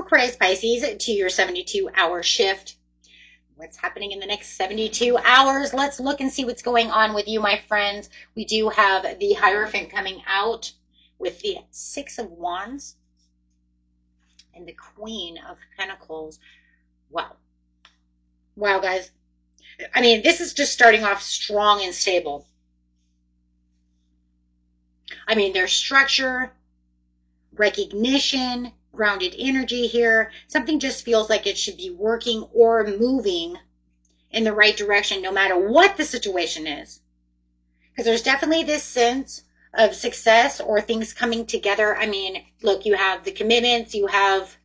Aquarius Pisces to your 72-hour shift. What's happening in the next 72 hours? Let's look and see what's going on with you, my friends. We do have the Hierophant coming out with the Six of Wands and the Queen of Pentacles. Wow. Wow, guys. I mean, this is just starting off strong and stable. I mean, there's structure, recognition, grounded energy here. Something just feels like it should be working or moving in the right direction no matter what the situation is. Because there's definitely this sense of success or things coming together. I mean, look, you have the commitments, you have,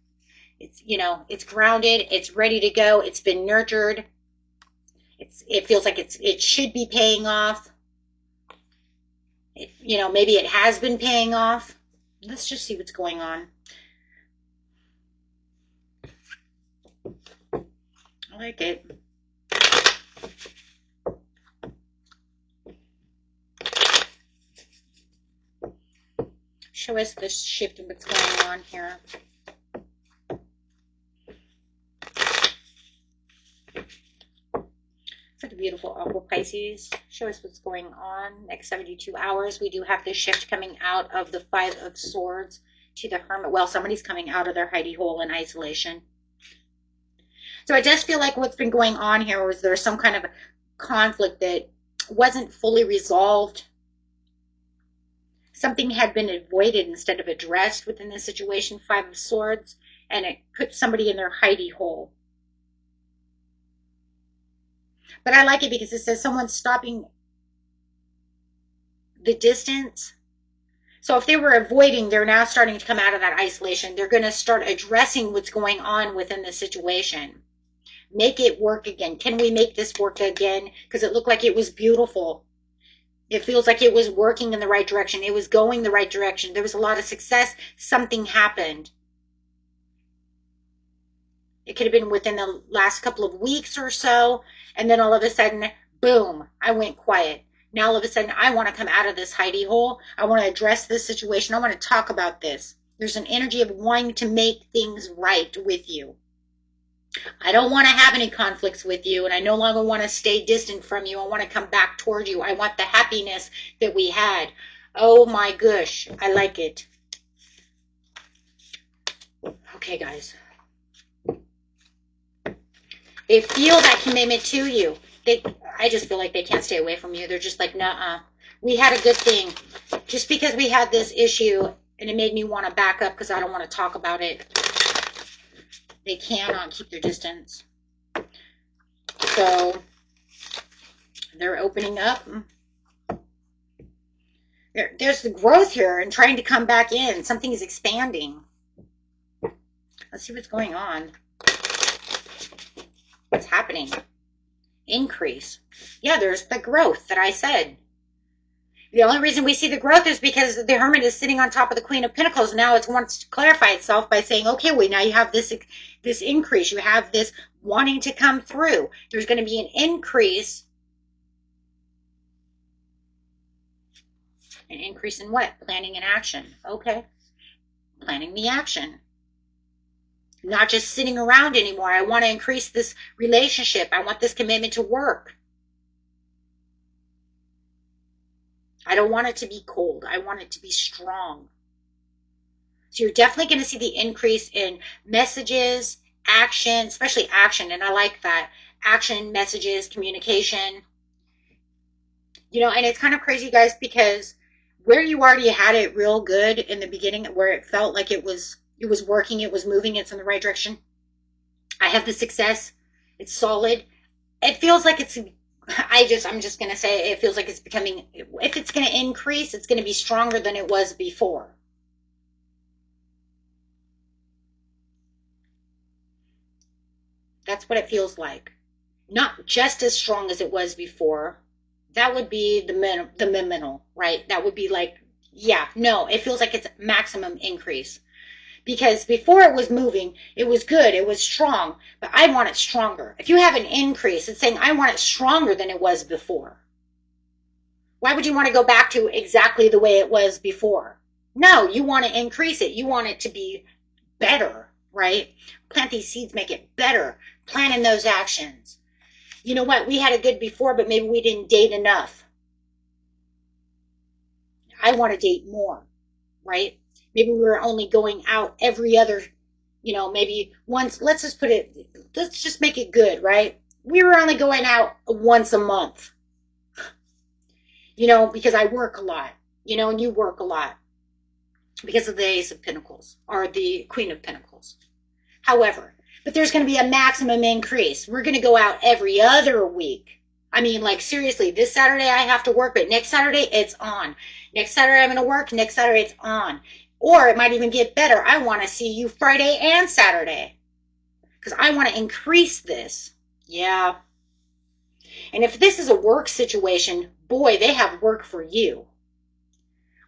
it's, you know, it's grounded, it's ready to go, it's been nurtured. It feels like it should be paying off. You know, maybe it has been paying off. Let's just see what's going on. I like it. Show us the shift of what's going on here. For the beautiful Aqua Pisces, show us what's going on next 72 hours. We do have this shift coming out of the Five of Swords to the Hermit. Well, somebody's coming out of their hidey hole in isolation. So I just feel like what's been going on here was there's some kind of conflict that wasn't fully resolved. Something had been avoided instead of addressed within the situation, Five of Swords, and it put somebody in their hidey hole. But I like it because it says someone's stopping the distance. So if they were avoiding, they're now starting to come out of that isolation. They're going to start addressing what's going on within the situation. Make it work again. Can we make this work again? Because it looked like it was beautiful. It feels like it was working in the right direction. It was going the right direction. There was a lot of success. Something happened. It could have been within the last couple of weeks or so. And then all of a sudden, boom, I went quiet. Now all of a sudden, I want to come out of this hidey hole. I want to address this situation. I want to talk about this. There's an energy of wanting to make things right with you. I don't want to have any conflicts with you, and I no longer want to stay distant from you. I want to come back toward you. I want the happiness that we had. Oh my gosh, I like it. Okay, guys. They feel that commitment to you. I just feel like they can't stay away from you. They're just like, nuh-uh. We had a good thing. Just because we had this issue and it made me want to back up because I don't want to talk about it. They cannot keep their distance. So they're opening up. There's the growth here and trying to come back in. Something is expanding. Let's see what's going on. What's happening? Increase. Yeah, there's the growth that I said. The only reason we see the growth is because the Hermit is sitting on top of the Queen of Pentacles. Now it wants to clarify itself by saying, okay, wait, now you have this increase. You have this wanting to come through. There's going to be an increase. An increase in what? Planning and action. Okay. Planning the action. Not just sitting around anymore. I want to increase this relationship. I want this commitment to work. I don't want it to be cold. I want it to be strong. So you're definitely going to see the increase in messages, action, especially action. And I like that. Action, messages, communication. You know, and it's kind of crazy, guys, because where you already had it real good in the beginning, where it felt like it was working, it was moving, it's in the right direction. I have the success. It's solid. It feels like it's, I'm just going to say it feels like it's becoming, if it's going to increase, it's going to be stronger than it was before. That's what it feels like. Not just as strong as it was before. That would be the minimal, right? That would be like, yeah, no, it feels like it's maximum increase. Because before it was moving, it was good, it was strong, but I want it stronger. If you have an increase, it's saying I want it stronger than it was before. Why would you want to go back to exactly the way it was before? No, you want to increase it. You want it to be better, right? Plant these seeds, make it better. Plan in those actions. You know what? We had it good before, but maybe we didn't date enough. I want to date more, right? Maybe we were only going out every other, maybe once. Let's just make it good, right? We were only going out once a month, because I work a lot, and you work a lot because of the Ace of Pentacles or the Queen of Pentacles. However, but there's going to be a maximum increase. We're going to go out every other week. I mean, like, seriously, this Saturday I have to work, but next Saturday it's on. Next Saturday I'm going to work, next Saturday it's on. Or it might even get better. I want to see you Friday and Saturday because I want to increase this. Yeah. And if this is a work situation, boy, they have work for you.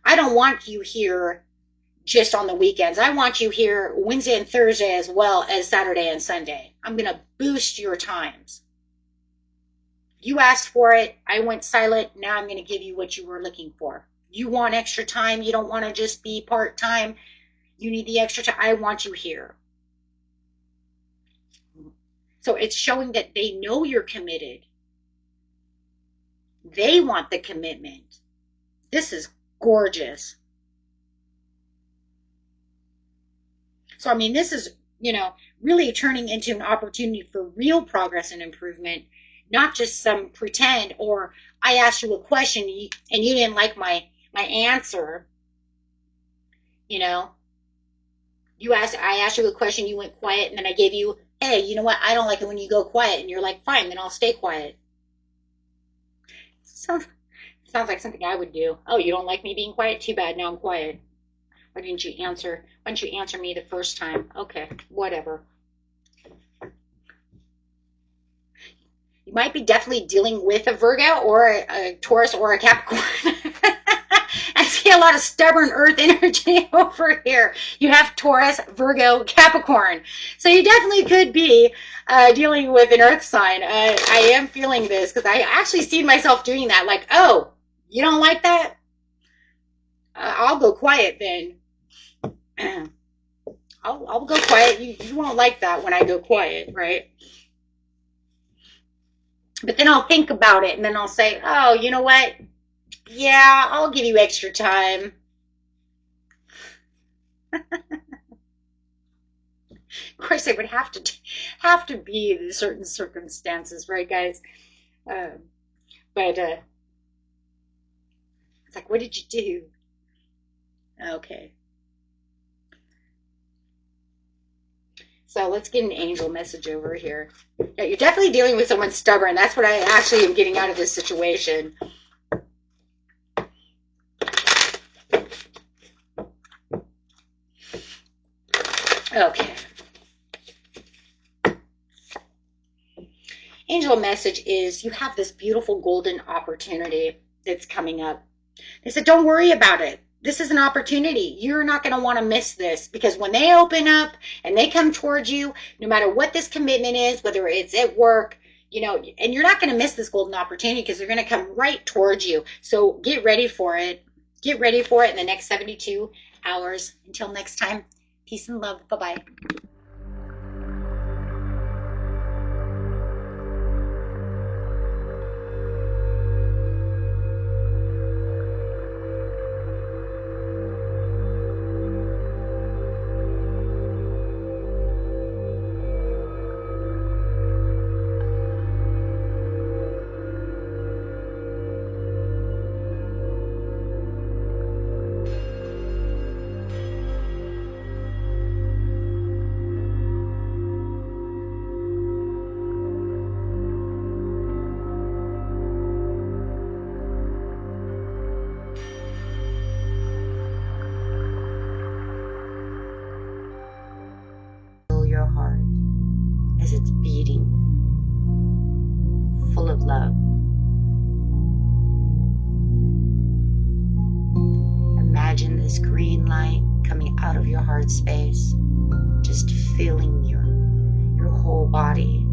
I don't want you here just on the weekends. I want you here Wednesday and Thursday as well as Saturday and Sunday. I'm going to boost your times. You asked for it. I went silent. Now I'm going to give you what you were looking for. You want extra time. You don't want to just be part-time. You need the extra time. I want you here. So it's showing that they know you're committed. They want the commitment. This is gorgeous. So, I mean, this is, really turning into an opportunity for real progress and improvement, not just some pretend, or I asked you a question and you didn't like my answer. I asked you a question, you went quiet, and then I gave you, hey, you know what? I don't like it when you go quiet. And you're like, fine, then I'll stay quiet. Sounds like something I would do. Oh, you don't like me being quiet? Too bad. Now I'm quiet. Why didn't you answer? Why didn't you answer me the first time? Okay, whatever. You might be definitely dealing with a Virgo or a Taurus or a Capricorn. I see a lot of stubborn earth energy over here. You have Taurus, Virgo, Capricorn. So you definitely could be dealing with an earth sign. I am feeling this because I actually see myself doing that. Like, oh, you don't like that? I'll go quiet then. I'll go quiet. You won't like that when I go quiet, right? But then I'll think about it and then I'll say, oh, you know what? Yeah, I'll give you extra time. Of course, it would have to be in certain circumstances, right, guys? But it's like, what did you do? Okay. So let's get an angel message over here. Yeah, you're definitely dealing with someone stubborn. That's what I actually am getting out of this situation. Okay. Angel message is you have this beautiful golden opportunity that's coming up. They said, don't worry about it. This is an opportunity. You're not going to want to miss this because when they open up and they come towards you, no matter what this commitment is, whether it's at work, and you're not going to miss this golden opportunity because they're going to come right towards you. So get ready for it. Get ready for it in the next 72 hours. Until next time, peace and love. Bye-bye. Your heart as it's beating, full of love. Imagine this green light coming out of your heart space, just filling your whole body.